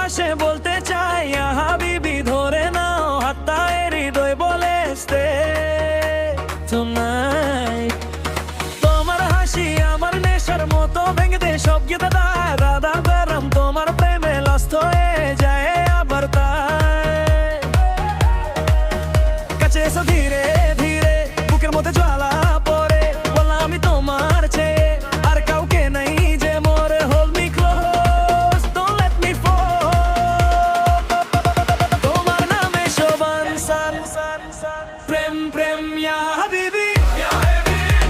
পাশে বলতে চাই হাবিবি ধরে নাও হাতটায় হৃদয় বলে stay tonight। তোমার হাসি আমার নেশার মতো ভেঙে দে সব গীতা দাদা গরম তোমার প্রেমে লস্ত হয়ে যায় আবার তাই কাছে এসো ধীরে ধীরে বুকের মধ্যে জ্বালা পড়ে বললাম আমি তোমার চেয়ে আর কাউকে নাই যে মোর hold me close don't let me fall তোমার নামে শোভান সান প্রেম প্রেম ইয়া হাবিবি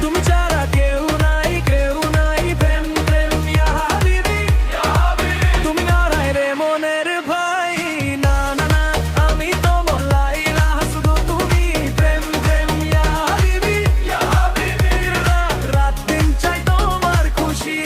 তুমি ছাড়া কেউ নাই প্রেম প্রেম ইয়া হাবিবি তুমি নারায় রে মনের ভাই না না না আমি তোমার লাইলা শুধু তুমি প্রেম প্রেম ইয়া হাবিবি রাত রাত দিন চাই তোমার খুশি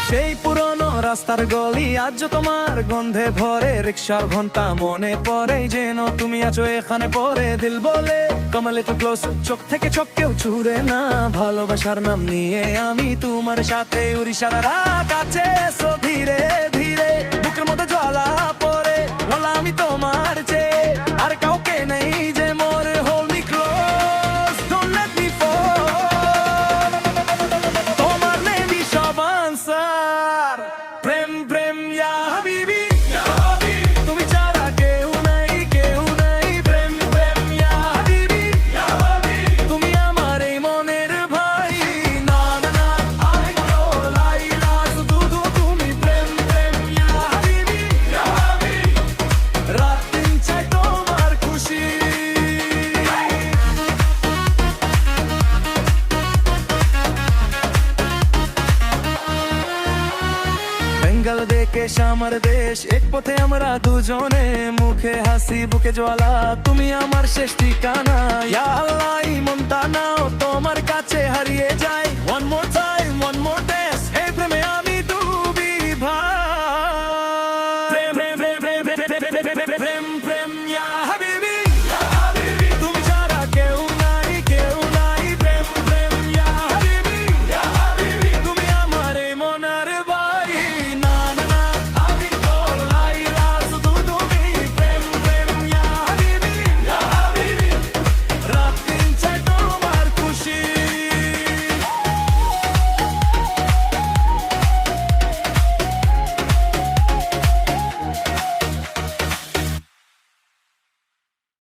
সেই পুরনো রাস্তার গলি আজ তোমার গন্ধে ভরে রিক্সার ঘন্টা মনে পড়ে যেন তুমি আছো এখানে পরে দিল বলে কমলে তো ক্লোজ চোখ থেকে চোখ কেউ ছুড়ে না ভালোবাসার নাম নিয়ে আমি তোমার সাথে উড়ি সারা রাত কাছে এসো ধীরে ধীরে বুকের মধ্যে জ্বালা পড়ে বলা আমি তোমার চেয়ে আর কাউকে নেই যে মোর hold me close don't let me fall তোমার নেবি সব আনসার প্রেম প্রেম ইয়া হাবিবি তুমি ছাড়া কেউ নাই প্রেম প্রেম ইয়া হাবিবি তুমি আমার এই মনের ভাই না না না আমি তো লাইলা শুধু তুমি প্রেম প্রেম ইয়া হাবিবি রাত দিন চাই তোমার খুশি বেঙ্গল দেশ আমার দেশ এক পথে আমরা দুজনে মুখে হাসি বুকে জ্বালা তুমি আমার শেষ ঠিকানা ইয়া আল্লাহ মনটা নাও তোমার কাছে হারিয়ে যাই one more time